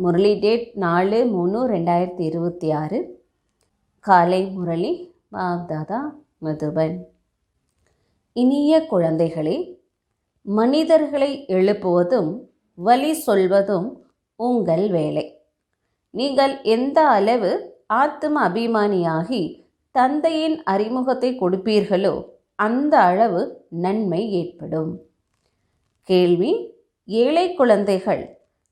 Murali date 4/3/2026. காலை முரளி பாப்தாதா மதுபன். இனிய குழந்தைகளே, மனிதர்களை எழுப்புவதும் வழி சொல்வதும் உங்கள் வேலை. நீங்கள் எந்த அளவு ஆத்ம அபிமானியாகி தந்தையின் அறிமுகத்தை கொடுப்பீர்களோ அந்த அளவு நன்மை ஏற்படும். கேள்வி: ஏழை குழந்தைகள்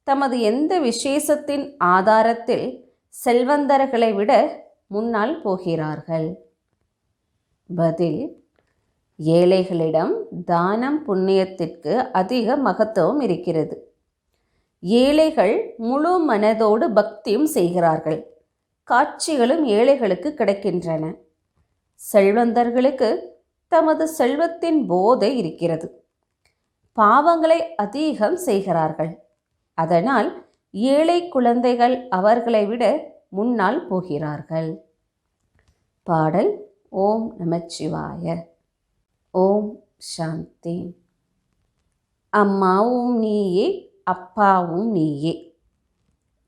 தமது எந்த விசேஷத்தின் ஆதாரத்தில் செல்வந்தர்களை விட முன்னால் போகிறார்கள்? பதில்: ஏழைகளிடம் தானம் புண்ணியத்திற்கு அதிக மகத்துவம் இருக்கிறது. ஏழைகள் முழு மனதோடு பக்தியும் செய்கிறார்கள். காட்சிகளும் ஏழைகளுக்கு கிடைக்கின்றன. செல்வந்தர்களுக்கு தமது செல்வத்தின் போதை இருக்கிறது. பாவங்களை அதிகம் செய்கிறார்கள். அதனால் ஏழை குழந்தைகள் அவர்களை விட முன்னால் போகிறார்கள். பாடல்: ஓம் நமச்சிவாய. ஓம் சாந்தி. அம்மாவும் நீயே, அப்பாவும் நீயே.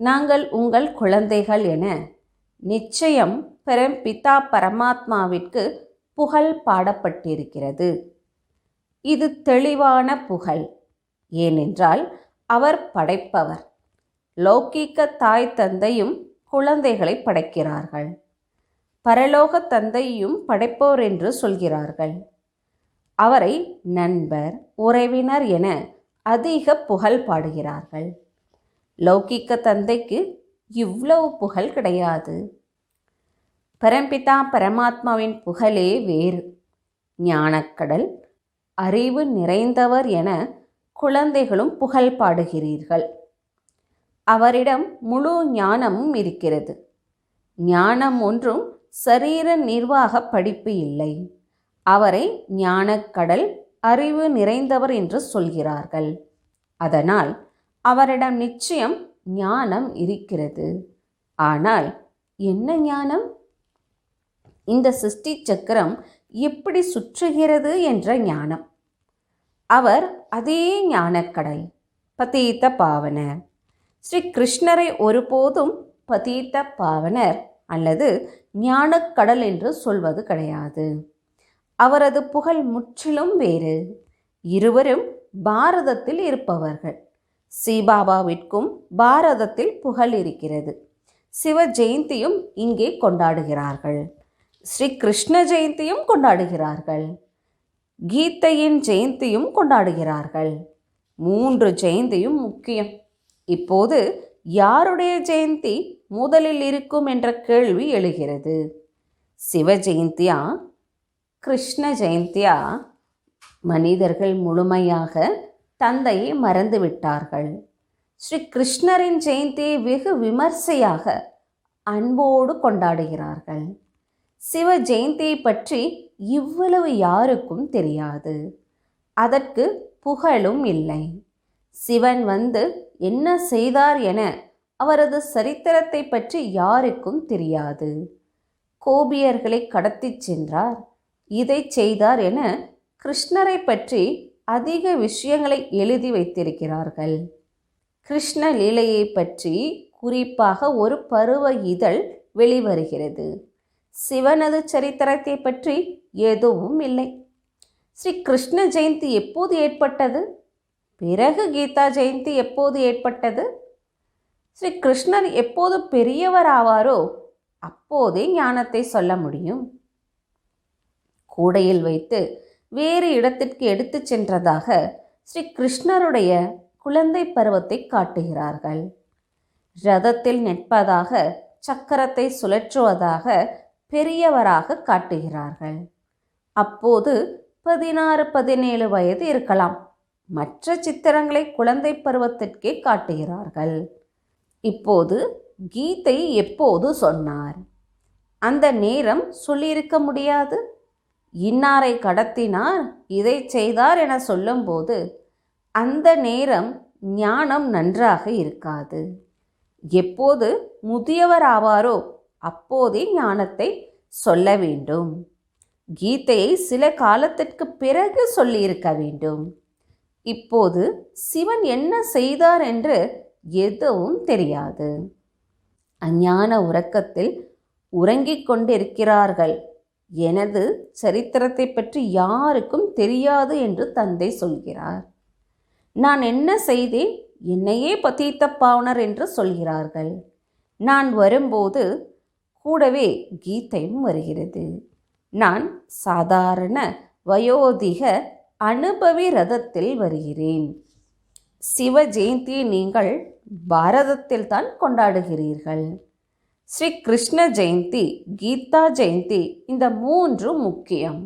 நாங்கள் உங்கள் குழந்தைகள் என நிச்சயம் பரம்பிதா பரமாத்மாவிற்கு புகழ் பாடப்பட்டிருக்கிறது. இது தெளிவான புகழ். ஏனென்றால் அவர் படைப்பவர். லௌகீக தாய் தந்தையும் குழந்தைகளை படைக்கிறார்கள். பரலோக தந்தையும் படைப்போர் என்று சொல்கிறார்கள். அவரை நண்பர், உறவினர் என அதிக புகழ் பாடுகிறார்கள். லௌகிக்க தந்தைக்கு இவ்வளவு புகழ் கிடையாது. பரம்பிதா பரமாத்மாவின் புகழே வேறு. ஞானக்கடல், அறிவு நிறைந்தவர் என குழந்தைகளும் புகழ் பாடுகிறீர்கள். அவரிடம் முழு ஞானமும் இருக்கிறது. ஞானம் ஒன்றும் சரீர நிர்வாக படிப்பு இல்லை. அவரை ஞானக்கடல், அறிவு நிறைந்தவர் என்று சொல்கிறார்கள். அதனால் அவரிடம் நிச்சயம் ஞானம் இருக்கிறது. ஆனால் என்ன ஞானம்? இந்த சிருஷ்டி சக்கரம் எப்படி சுற்றுகிறது என்ற ஞானம். அவர் அதே ஞானக்கடல், பதீத பாவனர். ஸ்ரீ கிருஷ்ணரை ஒருபோதும் பதீத பாவனர் அல்லது ஞானக்கடல் என்று சொல்வது கிடையாது. அவரது புகழ் முற்றிலும் வேறு. இருவரும் பாரதத்தில் இருப்பவர்கள். சிவபாபாவிற்கும் பாரதத்தில் புகழ் இருக்கிறது. சிவ ஜெயந்தியும் இங்கே கொண்டாடுகிறார்கள். ஸ்ரீ கிருஷ்ண ஜெயந்தியும் கொண்டாடுகிறார்கள். கீதையின் ஜெயந்தியும் கொண்டாடுகிறார்கள். 3 ஜெயந்தியும் முக்கியம். இப்போது யாருடைய ஜெயந்தி முதலில் இருக்கும் என்ற கேள்வி எழுகிறது. சிவ ஜெயந்தியா, கிருஷ்ண ஜெயந்தியா? மனிதர்கள் முழுமையாக தந்தையை மறந்துவிட்டார்கள். ஸ்ரீ கிருஷ்ணரின் ஜெயந்தியை வெகு விமர்சையாக அன்போடு கொண்டாடுகிறார்கள். சிவ ஜெயந்தியை பற்றி இவ்வளவு யாருக்கும் தெரியாது. அதற்கு புகழும் இல்லை. சிவன் வந்து என்ன செய்தார் என அவரது சரித்திரத்தை பற்றி யாருக்கும் தெரியாது. கோபியர்களை கடத்திச் சென்றார், இதை செய்தார் என கிருஷ்ணரை பற்றி அதிக விஷயங்களை எழுதி வைத்திருக்கிறார்கள். கிருஷ்ண லீலையை பற்றி குறிப்பாக ஒரு பருவ இதழ் வெளிவருகிறது. சிவனது சரித்திரத்தை பற்றி எதுவும் இல்லை. ஸ்ரீ கிருஷ்ண ஜெயந்தி எப்போது ஏற்பட்டது? பிறகு கீதா ஜெயந்தி எப்போது ஏற்பட்டது? ஸ்ரீ கிருஷ்ணர் எப்போது பெரியவர் ஆவாரோ அப்போதே ஞானத்தை சொல்ல முடியும். கூடையில் வைத்து வேறு இடத்திற்கு எடுத்து சென்றதாக ஸ்ரீ கிருஷ்ணருடைய குழந்தை பருவத்தை காட்டுகிறார்கள். ரதத்தில் நிற்பதாக, சக்கரத்தை சுழற்றுவதாக பெரியவராக காட்டுகிறார்கள். அப்போது 16-17 வயது இருக்கலாம். மற்ற சித்திரங்களை குழந்தை பருவத்திற்கே காட்டுகிறார்கள். இப்போது கீதை எப்போது சொன்னார்? அந்த நேரம் சொல்லியிருக்க முடியாது. இன்னாரை கடத்தினார், இதை செய்தார் என சொல்லும்போது அந்த நேரம் ஞானம் நன்றாக இருக்காது. எப்போது முதியவர் ஆவாரோ அப்போதே ஞானத்தை சொல்ல வேண்டும். கீதையை சில காலத்திற்கு பிறகு சொல்லியிருக்க வேண்டும். இப்போது சிவன் என்ன செய்தார் என்று எதுவும் தெரியாது. அஞ்ஞான உறக்கத்தில் உறங்கிக் கொண்டிருக்கிறார்கள். எனது சரித்திரத்தை பற்றி யாருக்கும் தெரியாது என்று தந்தை சொல்கிறார். நான் என்ன செய்தேன், என்னையே பதீத்த பாவனர் என்று சொல்கிறார்கள். நான் வரும்போது கூடவே கீதையும் வருகிறது. நான் சாதாரண வயோதிக அனுபவி ரதத்தில் வருகிறேன். சிவ ஜெயந்தியை நீங்கள் பாரதத்தில் தான் கொண்டாடுகிறீர்கள். ஸ்ரீ கிருஷ்ண ஜெயந்தி, கீதா ஜெயந்தி, இந்த மூன்றும் முக்கியம்.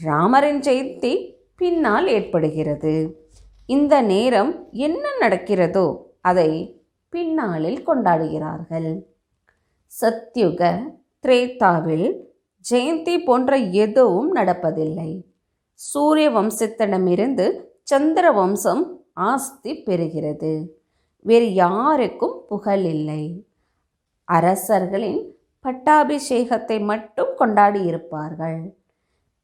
ராமரின் ஜெயந்தி பின்னால் ஏற்படுகிறது. இந்த நேரம் என்ன நடக்கிறதோ அதை பின்னாளில் கொண்டாடுகிறார்கள். சத்யுக திரேதாவில் ஜெயந்தி போன்ற எதுவும் நடப்பதில்லை. சூரிய வம்சத்திடமிருந்து சந்திர வம்சம் ஆஸ்தி பெறுகிறது. வேறு யாருக்கும் புகழ் இல்லை. அரசர்களின் பட்டாபிஷேகத்தை மட்டும் கொண்டாடி இருப்பார்கள்.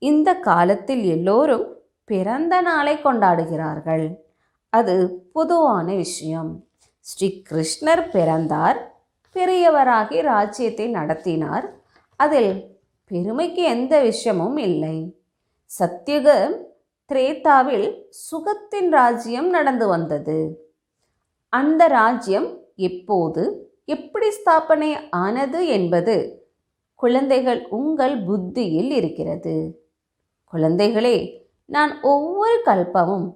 இந்த காலத்தில் எல்லோரும் பிறந்த நாளை கொண்டாடுகிறார்கள். அது பொதுவான விஷயம். ஸ்ரீ கிருஷ்ணர் பிறந்தார், பெரியவராகி ராஜ்யத்தை நடத்தினார். அதில் பெருமைக்கு எந்த விஷயமும் இல்லை. சத்யுக திரேதாவில் சுகத்தின் ராஜ்யம் நடந்து வந்தது. அந்த ராஜ்யம் எப்போது எப்படி ஸ்தாபனை ஆனது என்பது குழந்தைகள் உங்கள் புத்தியில் இருக்கிறது. குழந்தைகளே, நான் ஒவ்வொரு கல்பமும்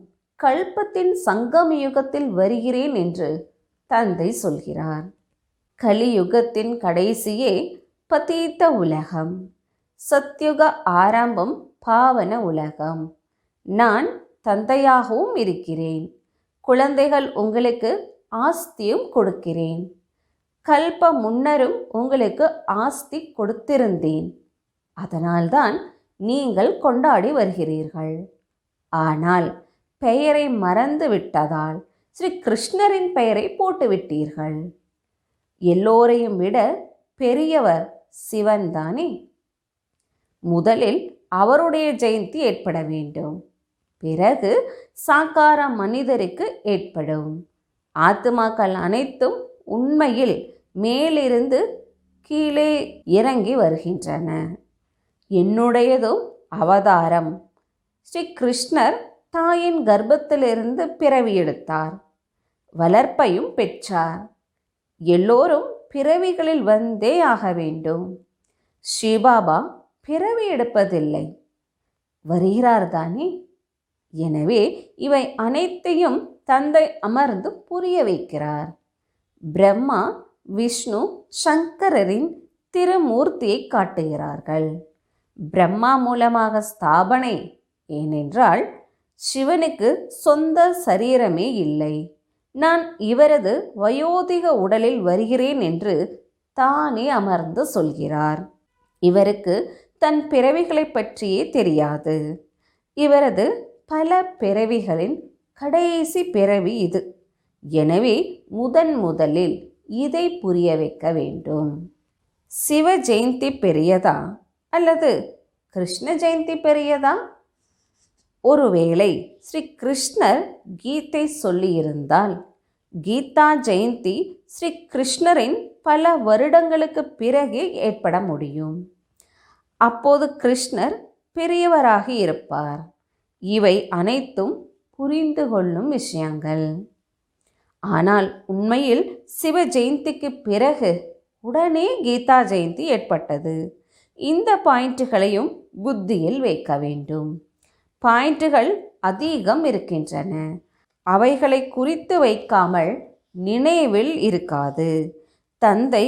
கல்பத்தின் சங்கம யுகத்தில் வருகிறேன் என்று தந்தை சொல்கிறார். கலியுகத்தின் கடைசியே பதீத்த உலகம், சத்யுக ஆரம்பம் பாவன உலகம். நான் தந்தையாகவும் இருக்கிறேன். குழந்தைகள் உங்களுக்கு ஆஸ்தியும் கொடுக்கிறேன். கல்ப முன்னரும் உங்களுக்கு ஆஸ்தி கொடுத்திருந்தேன். அதனால்தான் நீங்கள் கொண்டாடி வருகிறீர்கள். ஆனால் பெயரை மறந்து விட்டதால் ஸ்ரீ கிருஷ்ணரின் பெயரை போட்டுவிட்டீர்கள். எல்லோரையும் விட பெரியவர் சிவன் தானே. முதலில் அவருடைய ஜெயந்தி ஏற்பட வேண்டும். பிறகு சாக்கார மனிதருக்கு ஏற்படும். ஆத்மாக்கள் அனைத்தும் உண்மையில் மேலிருந்து கீழே இறங்கி வருகின்றன. என்னுடையதும் அவதாரம். ஸ்ரீ கிருஷ்ணர் தாயின் கர்ப்பத்திலிருந்து பிறவி எடுத்தார், வளர்ப்பையும் பெற்றார். எல்லோரும் பிறவிகளில் வந்தே ஆக வேண்டும். ஸ்ரீபாபா பிறவி எடுப்பதில்லை, வருகிறார் தானே. எனவே இவை அனைத்தையும் தந்தை அமர்ந்து புரிய வைக்கிறார். பிரம்மா, விஷ்ணு, சங்கரரின் திருமூர்த்தியை காட்டுகிறார்கள். பிரம்மா மூலமாக ஸ்தாபனை. ஏனென்றால் சிவனுக்கு சொந்த சரீரமே இல்லை. நான் இவரது வயோதிக உடலில் வருகிறேன் என்று தானே அமர்ந்து சொல்கிறார். இவருக்கு தன் பிறவிகளை பற்றியே தெரியாது. இவரது பல பிறவிகளின் கடைசி பிறவி இது. எனவே முதலில் இதை புரிய வைக்க வேண்டும். சிவ ஜெயந்தி பெரியதா அல்லது கிருஷ்ண ஜெயந்தி பெரியதா? ஒருவேளை ஸ்ரீ கிருஷ்ணர் கீதை சொல்லியிருந்தால் கீதா ஜெயந்தி ஸ்ரீ கிருஷ்ணரின் பல வருடங்களுக்கு பிறகே ஏற்பட முடியும். அப்போது கிருஷ்ணர் பெரியவராகி இருப்பார். இவை அனைத்தும் புரிந்து கொள்ளும் விஷயங்கள். ஆனால் உண்மையில் சிவ ஜெயந்திக்கு பிறகு உடனே கீதா ஜெயந்தி ஏற்பட்டது. இந்த பாயிண்ட்டுகளையும் புத்தியில் வைக்க வேண்டும். பாயிண்ட்டுகள் அதிகம் இருக்கின்றன. அவைகளை குறித்து வைக்காமல் நினைவில் இருக்காது. தந்தை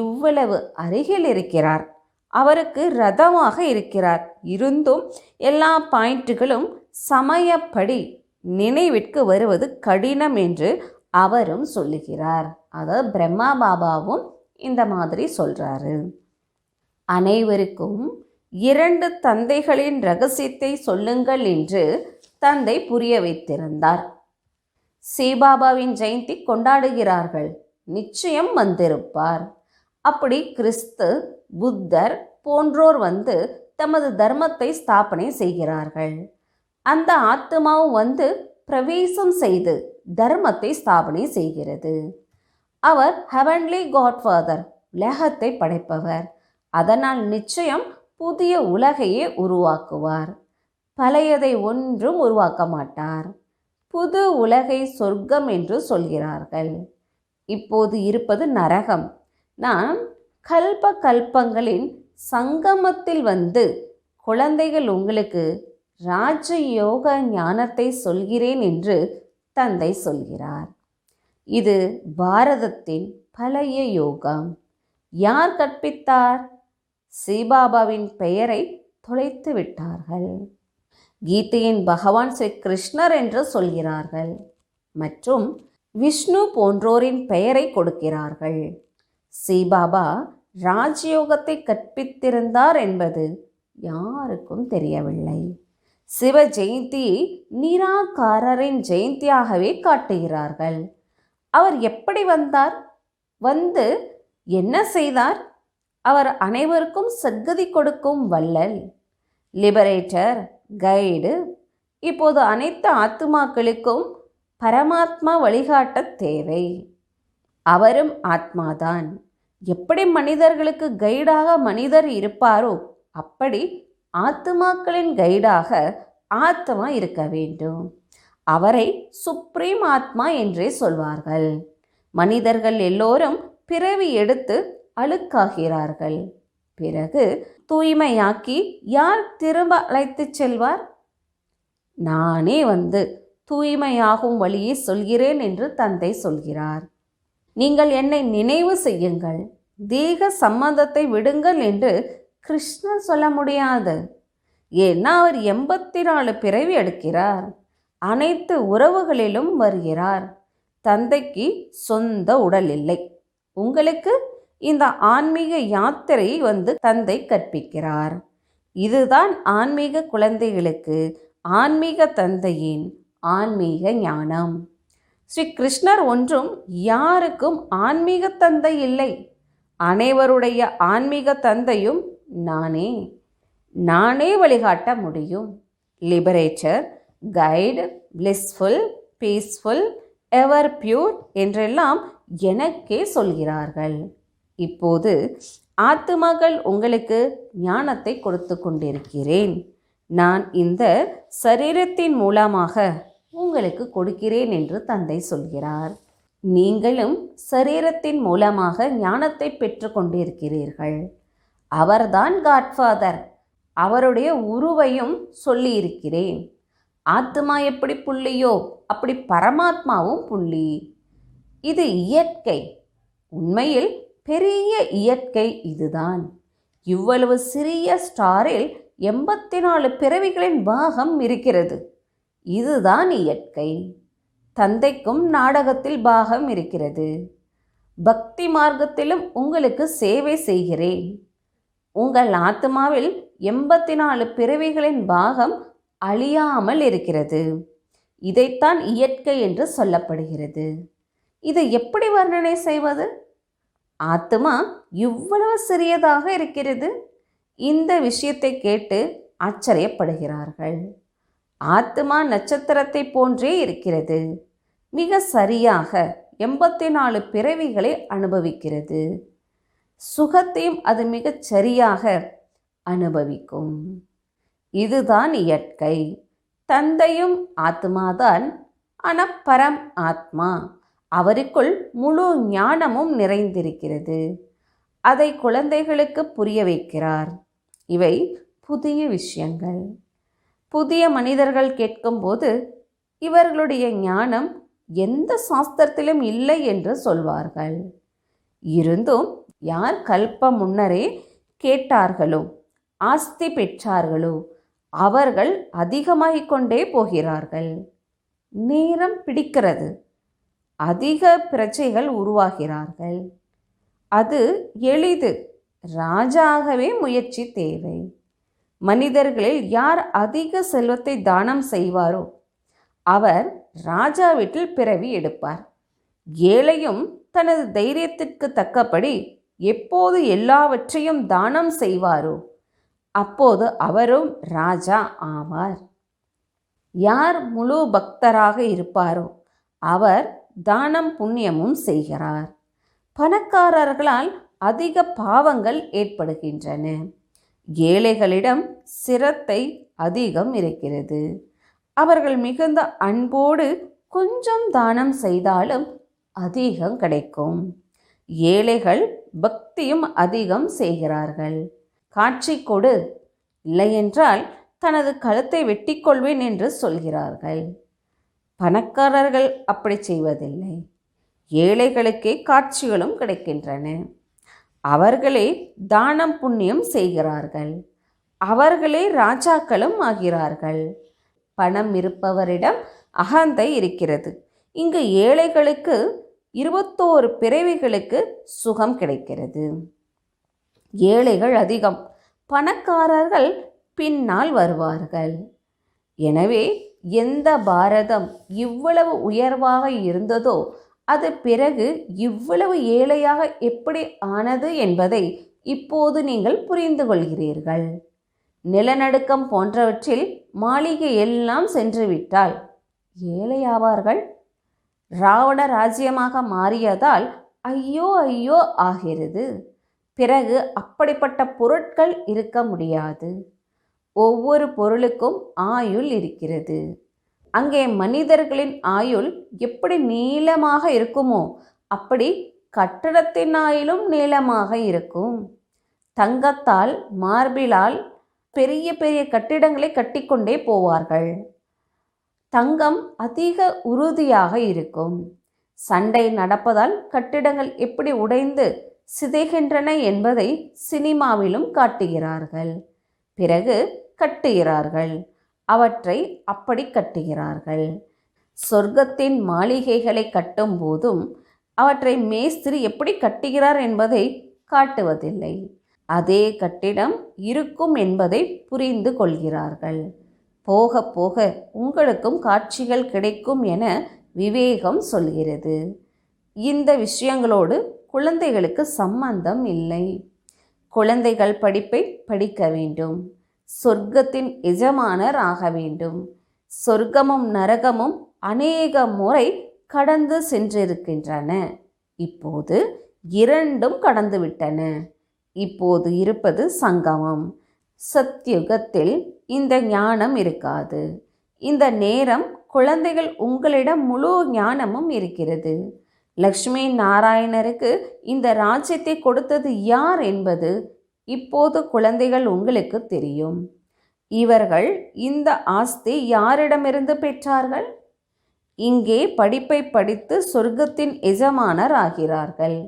இவ்வளவு அருகில் இருக்கிறார், அவருக்கு ரதமாக இருக்கிறார். இருந்தும் எல்லா பாயிண்ட்டுகளும் சமயப்படி நினைவிற்கு வருவது கடினம் என்று அவரும் சொல்லுகிறார். அதாவது பிரம்மா பாபாவும் இந்த மாதிரி சொல்கிறாரு. அனைவருக்கும் 2 தந்தைகளின் ரகசியத்தை சொல்லுங்கள் என்று தந்தை புரிய வைத்திருந்தார். சீபாபாவின் ஜெயந்தி கொண்டாடுகிறார்கள், நிச்சயம் வந்திருப்பார். அப்படி கிறிஸ்து, புத்தர் போன்றோர் வந்து தமது தர்மத்தை ஸ்தாபனை செய்கிறார்கள். அந்த ஆத்மாவும் வந்து பிரவேசம் செய்து தர்மத்தை ஸ்தாபனை செய்கிறது. அவர் ஹெவன்லி காட்ஃபாதர், உலகத்தை படைப்பவர். அதனால் நிச்சயம் புதிய உலகையே உருவாக்குவார். பழையதை ஒன்றும் உருவாக்க மாட்டார். புது உலகை சொர்க்கம் என்று சொல்கிறார்கள். இப்போது இருப்பது நரகம். நான் கல்ப கல்பங்களின் சங்கமத்தில் வந்து குழந்தைகள் உங்களுக்கு ராஜயோக ஞானத்தை சொல்கிறேன் என்று தந்தை சொல்கிறார். இது பாரதத்தின் பழைய யோகம். யார் கற்பித்தார்? சிவபாபாவின் பெயரை தொலைத்து விட்டார்கள். கீதையின் பகவான் ஸ்ரீ கிருஷ்ணர் என்று சொல்கிறார்கள் மற்றும் விஷ்ணு போன்றோரின் பெயரை கொடுக்கிறார்கள். சிவபாபா ராஜயோகத்தை கற்பித்திருந்தார் என்பது யாருக்கும் தெரியவில்லை. சிவ ஜெயந்தி நிராகாரரின் ஜெயந்தியாகவே காட்டுகிறார்கள். அவர் எப்படி வந்தார்? வந்து என்ன செய்தார்? அவர் அனைவருக்கும் சத்கதி கொடுக்கும் வள்ளல், லிபரேட்டர், கைடு. இப்போது அனைத்து ஆத்மாக்களுக்கும் பரமாத்மா வழிகாட்ட தேவை. அவரும் ஆத்மாதான். எப்படி மனிதர்களுக்கு கைடாக மனிதர் இருப்பாரோ அப்படி ஆத்மாக்களின் கைடாக ஆத்மா இருக்க வேண்டும். அவரை சுப்ரீம் ஆத்மா என்றே சொல்வார்கள். மனிதர்கள் எல்லோரும் பிறவி எடுத்து அழுக்காகிறார்கள். பிறகு தூய்மையாக்கி யார் திரும்ப அழைத்து செல்வார்? நானே வந்து தூய்மையாகும் வழியை சொல்கிறேன் என்று தந்தை சொல்கிறார். நீங்கள் என்னை நினைவு செய்யுங்கள், தேக சம்பந்தத்தை விடுங்கள் என்று கிருஷ்ணர் சொல்ல முடியாது. ஏன்னா அவர் 84 பிறவி எடுக்கிறார். அனைத்து உறவுகளிலும் வருகிறார். தந்தைக்கு சொந்த உடல் இல்லை. உங்களுக்கு இந்த ஆன்மீக யாத்திரை வந்து தந்தை கற்பிக்கிறார். இதுதான் ஆன்மீக குழந்தைகளுக்கு ஆன்மீக தந்தையின் ஆன்மீக ஞானம். ஸ்ரீ கிருஷ்ணர் ஒன்றும் யாருக்கும் ஆன்மீக தந்தை இல்லை. அனைவருடைய ஆன்மீக தந்தையும் நானே. நானே வழிகாட்ட முடியும். லிபரேட்டர், கைடு, பிளிஸ்ஃபுல், பீஸ்ஃபுல், எவர் பியூர் என்றெல்லாம் எனக்கே சொல்கிறார்கள். இப்போது ஆத்துமாக்கள் உங்களுக்கு ஞானத்தை கொடுத்து கொண்டிருக்கிறேன். நான் இந்த சரீரத்தின் மூலமாக உங்களுக்கு கொடுக்கிறேன் என்று தந்தை சொல்கிறார். நீங்களும் சரீரத்தின் மூலமாக ஞானத்தை பெற்று கொண்டிருக்கிறீர்கள். அவர்தான் காட்ஃபாதர். அவருடைய உருவையும் சொல்லியிருக்கிறேன். ஆத்மா எப்படி புள்ளியோ அப்படி பரமாத்மாவும் புள்ளி. இது இயற்கை. உண்மையில் பெரிய இயற்கை இதுதான். இவ்வளவு சிறிய ஸ்டாரில் 84 பிறவிகளின் பாகம் இருக்கிறது. இதுதான் இயற்கை. தந்தைக்கும் நாடகத்தில் பாகம் இருக்கிறது. பக்தி மார்க்கத்திலும் உங்களுக்கு சேவை செய்கிறேன். உங்கள் ஆத்மாவில் 84 பிறவிகளின் பாகம் அழியாமல் இருக்கிறது. இதைத்தான் இயற்கை என்று சொல்லப்படுகிறது. இதை எப்படி வர்ணனை செய்வது? ஆத்மா இவ்வளவு சிறியதாக இருக்கிறது. இந்த விஷயத்தை கேட்டு ஆச்சரியப்படுகிறார்கள். ஆத்மா நட்சத்திரத்தை போன்றே இருக்கிறது. மிக சரியாக 84 பிறவிகளை அனுபவிக்கிறது. சுகத்தையும் அது மிகச் சரியாக அனுபவிக்கும். இதுதான் இயற்கை. தந்தையும் ஆத்மாதான். ஆனால் பரம் ஆத்மா, அவருக்குள் முழு ஞானமும் நிறைந்திருக்கிறது. அதை குழந்தைகளுக்கு புரிய வைக்கிறார். இவை புதிய விஷயங்கள். புதிய மனிதர்கள் கேட்கும்போது இவர்களுடைய ஞானம் எந்த சாஸ்திரத்திலும் இல்லை என்று சொல்வார்கள். இருந்தும் யார் கல்ப முன்னரே கேட்டார்களோ, ஆஸ்தி பெற்றார்களோ அவர்கள் அதிகமாகிக் கொண்டே போகிறார்கள். நேரம் பிடிக்கிறது. அதிக பிரஜைகள் உருவாகிறார்கள். அது எளிது. ராஜாகவே முயற்சி தேவை. மனிதர்களில் யார் அதிக செல்வத்தை தானம் செய்வாரோ அவர் ராஜா வீட்டில் பிறவி எடுப்பார். ஏழையும் தனது தைரியத்திற்கு தக்கபடி எப்போது எல்லாவற்றையும் தானம் செய்வாரோ அப்போது அவரும் ராஜா ஆவார். யார் முழு பக்தராக இருப்பாரோ அவர் தானம் புண்ணியமும் செய்கிறார். பணக்காரர்களால் அதிக பாவங்கள் ஏற்படுகின்றன. ஏழைகளிடம் சிரத்தை அதிகம் இருக்கிறது. அவர்கள் மிகுந்த அன்போடு கொஞ்சம் தானம் செய்தாலும் அதிகம் கிடைக்கும். ஏழைகள் பக்தியும் அதிகம் செய்கிறார்கள். காட்சி கொடு, இல்லையென்றால் தனது கழுத்தை வெட்டிக்கொள்வேன் என்று சொல்கிறார்கள். பணக்காரர்கள் அப்படி செய்வதில்லை. ஏழைகளுக்கே காட்சிகளும் கிடைக்கின்றன. அவர்களே தானம் புண்ணியம் செய்கிறார்கள். அவர்களே ராஜாக்களும் ஆகிறார்கள். பணம் இருப்பவரிடம் அகந்தை இருக்கிறது. இங்கு ஏழைகளுக்கு 21 பிறவிகளுக்கு சுகம் கிடைக்கிறது. ஏழைகள் அதிகம், பணக்காரர்கள் பின்னால் வருவார்கள். எனவே எந்த பாரதம் இவ்வளவு உயர்வாக இருந்ததோ அது பிறகு இவ்வளவு ஏழையாக எப்படி ஆனது என்பதை இப்போது நீங்கள் புரிந்து கொள்கிறீர்கள். நிலநடுக்கம் போன்றவற்றில் மாளிகை எல்லாம் சென்றுவிட்டால் ஏழையாவார்கள். ராவண ராஜ்யமாக மாறியதால் ஐயோ ஐயோ ஆகிறது. பிறகு அப்படிப்பட்ட பொருட்கள் இருக்க முடியாது. ஒவ்வொரு பொருளுக்கும் ஆயுள் இருக்கிறது. அங்கே மனிதர்களின் ஆயுள் எப்படி நீளமாக இருக்குமோ அப்படி கட்டடத்தின் ஆயுளும் நீளமாக இருக்கும். தங்கத்தால் மார்பிளால் பெரிய பெரிய கட்டிடங்களை கட்டிக்கொண்டே போவார்கள். தங்கம் அதிக உறுதியாக இருக்கும். சண்டை நடப்பதால் கட்டிடங்கள் எப்படி உடைந்து சிதைகின்றன என்பதை சினிமாவிலும் காட்டுகிறார்கள். பிறகு கட்டுகிறார்கள். அவற்றை அப்படி கட்டுகிறார்கள். சொர்க்கத்தின் மாளிகைகளை கட்டும் போதும் அவற்றை மேஸ்திரி எப்படி கட்டுகிறார் என்பதை காட்டுவதில்லை. அதே கட்டிடம் இருக்கும் என்பதை புரிந்து கொள்கிறார்கள். போக போக உங்களுக்கும் காட்சிகள் கிடைக்கும் என விவேகம் சொல்கிறது. இந்த விஷயங்களோடு குழந்தைகளுக்கு சம்பந்தம் இல்லை. குழந்தைகள் படிப்பை படிக்க வேண்டும். சொர்க்கத்தின் எஜமானர் ஆக வேண்டும். சொர்க்கமும் நரகமும் அநேக முறை கடந்து சென்றிருக்கின்றன. இப்போது இரண்டும் கடந்துவிட்டன. இப்போது இருப்பது சங்கமம். சத்யுகத்தில் இந்த ஞானம் இருக்காது. இந்த நேரம் குழந்தைகள் உங்களிடம் முழு ஞானமும் இருக்கிறது. லக்ஷ்மி நாராயணருக்கு இந்த ராஜ்யத்தை கொடுத்தது யார் என்பது இப்போது குழந்தைகள் உங்களுக்கு தெரியும். இவர்கள் இந்த ஆஸ்தி யாரிடமிருந்து பெற்றார்கள்? இங்கே படிப்பை படித்து சொர்க்கத்தின் எஜமானர் ஆகிறார்கள்.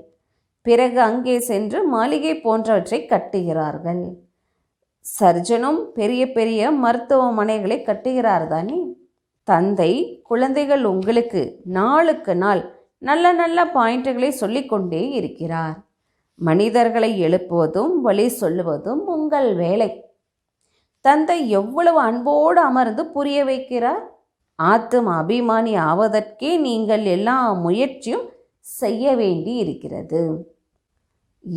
பிறகு அங்கே சென்று மாளிகை போன்றவற்றை கட்டுகிறார்கள். சர்ஜனும் பெரிய பெரிய மருத்துவமனைகளை கட்டுகிறார் தானே. தந்தை குழந்தைகள் உங்களுக்கு நாளுக்கு நாள் நல்ல நல்ல பாயிண்ட்டுகளை சொல்லிக்கொண்டே இருக்கிறார். மனிதர்களை எழுப்புவதும் வழி சொல்லுவதும் உங்கள் வேலை. தந்தை எவ்வளவு அன்போடு அமர்ந்து புரிய வைக்கிறார். ஆத்ம அபிமானி ஆவதற்கே நீங்கள் எல்லா முயற்சியும் செய்ய வேண்டி இருக்கிறது.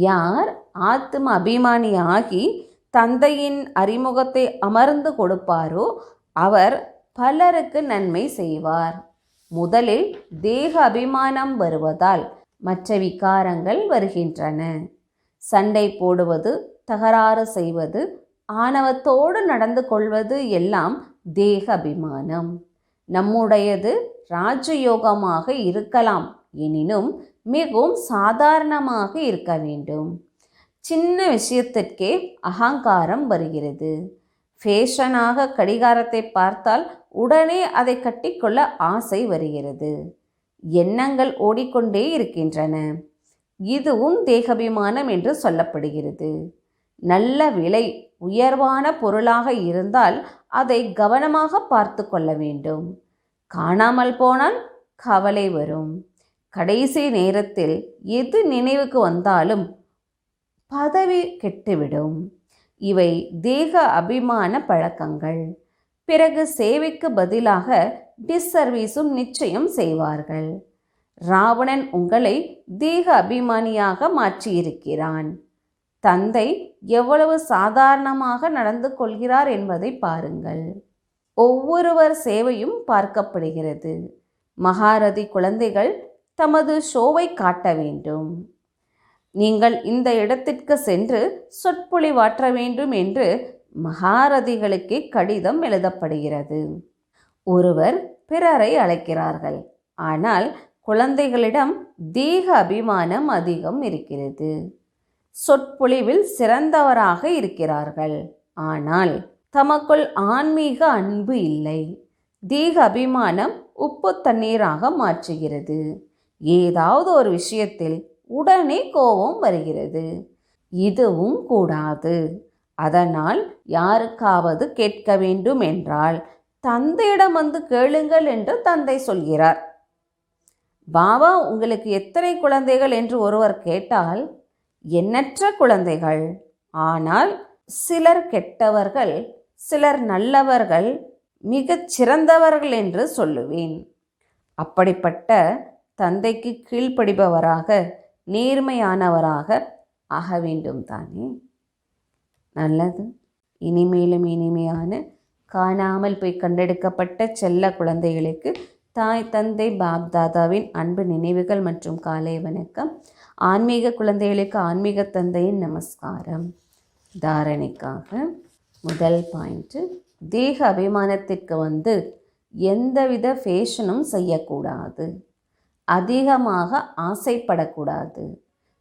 யார் ஆத்ம அபிமானி ஆகி தந்தையின் அறிமுகத்தை அமர்ந்து கொடுப்பாரோ அவர் பலருக்கு நன்மை செய்வார். முதலில் தேக அபிமானம் வருவதால் மற்ற விகாரங்கள் வருகின்றன. சண்டை போடுவது, தகராறு செய்வது, ஆணவத்தோடு நடந்து கொள்வது எல்லாம் தேக அபிமானம். நம்முடையது ராஜயோகமாக இருக்கலாம், எனினும் மிகவும் சாதாரணமாக இருக்க வேண்டும். சின்ன விஷயத்திற்கே அகங்காரம் வருகிறது. ஃபேஷனாக கடிகாரத்தை பார்த்தால் உடனே அதை கட்டிக்கொள்ள ஆசை வருகிறது. எண்ணங்கள் ஓடிக்கொண்டே இருக்கின்றன. இதுவும் தேகாபிமானம் என்று சொல்லப்படுகிறது. நல்ல விலை உயர்வான பொருளாக இருந்தால் அதை கவனமாக பார்த்து கொள்ள வேண்டும். காணாமல் போனால் கவலை வரும். கடைசி நேரத்தில் எது நினைவுக்கு வந்தாலும் பதவி கெட்டுவிடும். இவை தேக அபிமான பழக்கங்கள். பிறகு சேவைக்கு பதிலாக டிஸ்சர்வீஸும் நிச்சயம் செய்வார்கள். ராவணன் உங்களை தேக அபிமானியாக மாற்றியிருக்கிறான். தந்தை எவ்வளவு சாதாரணமாக நடந்து கொள்கிறார் என்பதை பாருங்கள். ஒவ்வொருவர் சேவையும் பார்க்கப்படுகிறது. மகாரதி குழந்தைகள் தமது ஷோவை காட்ட வேண்டும். நீங்கள் இந்த இடத்திற்கு சென்று சொற்பொழிவாற்ற வேண்டும் என்று மகாரதிகளுக்கு கடிதம் எழுதப்படுகிறது. ஒருவர் பிறரை அழைக்கிறார்கள். ஆனால் குழந்தைகளிடம் தேக அபிமானம் அதிகம் இருக்கிறது. சொற்பொழிவில் சிறந்தவராக இருக்கிறார்கள். ஆனால் தமக்குள் ஆன்மீக அன்பு இல்லை. தேக அபிமானம் உப்பு தண்ணீராக மாற்றுகிறது. ஏதாவது ஒரு விஷயத்தில் உடனே கோபம் வருகிறது. இதுவும் கூடாது. அதனால் யாருக்காவது கேட்க வேண்டும் என்றால் தந்தையிடம் வந்து கேளுங்கள் என்று தந்தை சொல்கிறார். பாபா உங்களுக்கு எத்தனை குழந்தைகள் என்று ஒருவர் கேட்டால் எண்ணற்ற குழந்தைகள். ஆனால் சிலர் கெட்டவர்கள், சிலர் நல்லவர்கள், மிகச் சிறந்தவர்கள் என்று சொல்லுவேன். அப்படிப்பட்ட தந்தைக்கு கீழ்ப்படிபவராக, நேர்மையானவராக ஆக வேண்டும் தானே? நல்லது. இனிமேலும் இனிமையான காணாமல் போய் கண்டெடுக்கப்பட்ட செல்ல குழந்தைகளுக்கு தாய் தந்தை பாப்தாதாவின் அன்பு நினைவுகள் மற்றும் காலை வணக்கம். ஆன்மீக குழந்தைகளுக்கு ஆன்மீக தந்தையின் நமஸ்காரம். தாரணைக்காக முதல் பாயிண்ட்டு, தேக அபிமானத்திற்கு வந்து எந்தவித ஃபேஷனும் செய்யக்கூடாது. அதிகமாக ஆசைப்படக்கூடாது.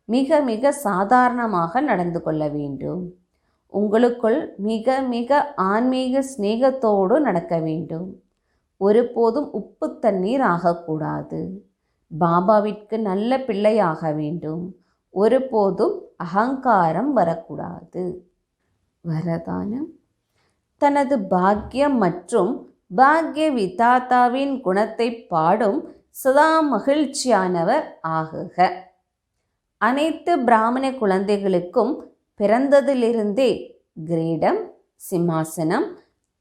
மிக மிக சாதாரணமாக நடந்து கொள்ள வேண்டும். உங்களுக்குள் மிக மிக ஆன்மீக ஸ்நேகத்தோடு நடக்க வேண்டும். ஒருபோதும் உப்பு தண்ணீர் ஆகக்கூடாது. பாபாவிற்கு நல்ல பிள்ளையாக வேண்டும். ஒருபோதும் அகங்காரம் வரக்கூடாது. வரதானம். தனது பாக்கியம் மற்றும் பாக்ய விதாத்தாவின் குணத்தை பாடும் சதா மகிழ்ச்சியானவர் ஆகுக. அனைத்து பிராமண குழந்தைகளுக்கும் பிறந்ததிலிருந்தே கிரீடம், சிம்மாசனம்,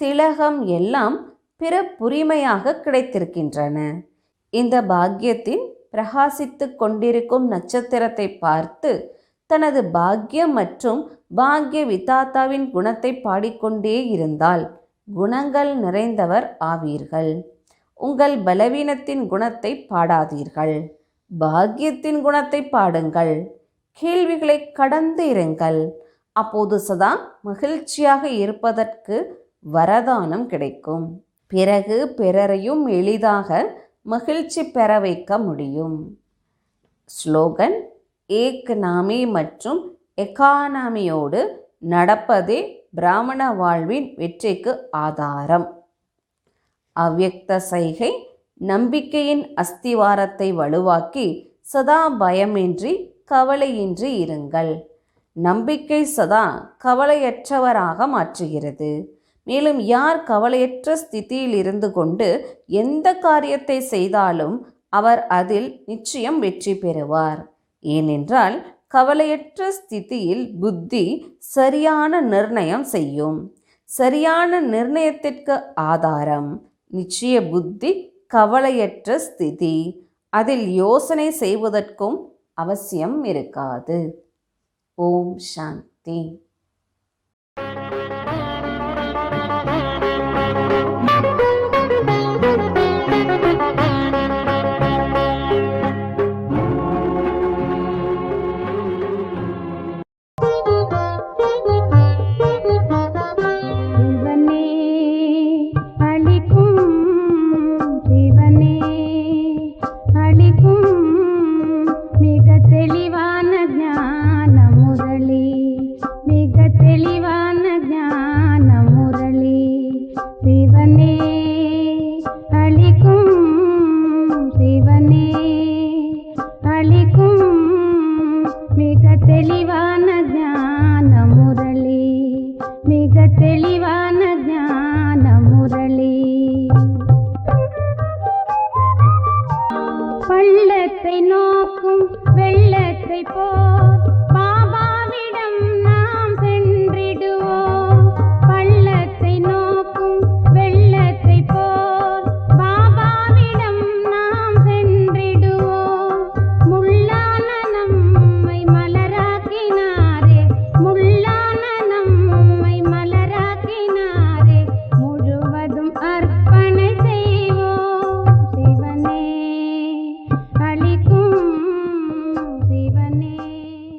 திலகம் எல்லாம் பிற புரிமையாக கிடைத்திருக்கின்றன. இந்த பாக்கியத்தின் பிரகாசித்து கொண்டிருக்கும் நட்சத்திரத்தை பார்த்து தனது பாக்கியம் மற்றும் பாக்ய விதாத்தாவின் குணத்தை பாடிக்கொண்டே இருந்தால் குணங்கள் நிறைந்தவர் ஆவீர்கள். உங்கள் பலவீனத்தின் குணத்தை பாடாதீர்கள். பாக்கியத்தின் குணத்தை பாடுங்கள். கேள்விகளை கடந்து இருங்கள். அப்போது சதா மகிழ்ச்சியாக இருப்பதற்கு வரதானம் கிடைக்கும். பிறகு பிறரையும் எளிதாக மகிழ்ச்சி பெற வைக்க முடியும். ஸ்லோகன்: ஏக் நாமி மற்றும் எக்கானாமியோடு நடப்பதே பிராமண வாழ்வின் வெற்றிக்கு ஆதாரம். அவ்யக்த சைகை நம்பிக்கையின் அஸ்திவாரத்தை வலுவாக்கி சதா பயமின்றி கவலையின்றி இருங்கள். நம்பிக்கை சதா கவலையற்றவராக மாற்றுகிறது. மேலும் யார் கவலையற்ற ஸ்திதியில் இருந்து கொண்டு எந்த காரியத்தை செய்தாலும் அவர் அதில் நிச்சயம் வெற்றி பெறுவார். ஏனென்றால் கவலையற்ற ஸ்திதியில் புத்தி சரியான நிர்ணயம் செய்யும். சரியான நிர்ணயத்திற்கு ஆதாரம் நிச்சய புத்தி, கவலையற்ற ஸ்திதி. அதில் யோசனை செய்வதற்கும் அவசியம் இருக்காது. ஓம் சாந்தி. தெளிவா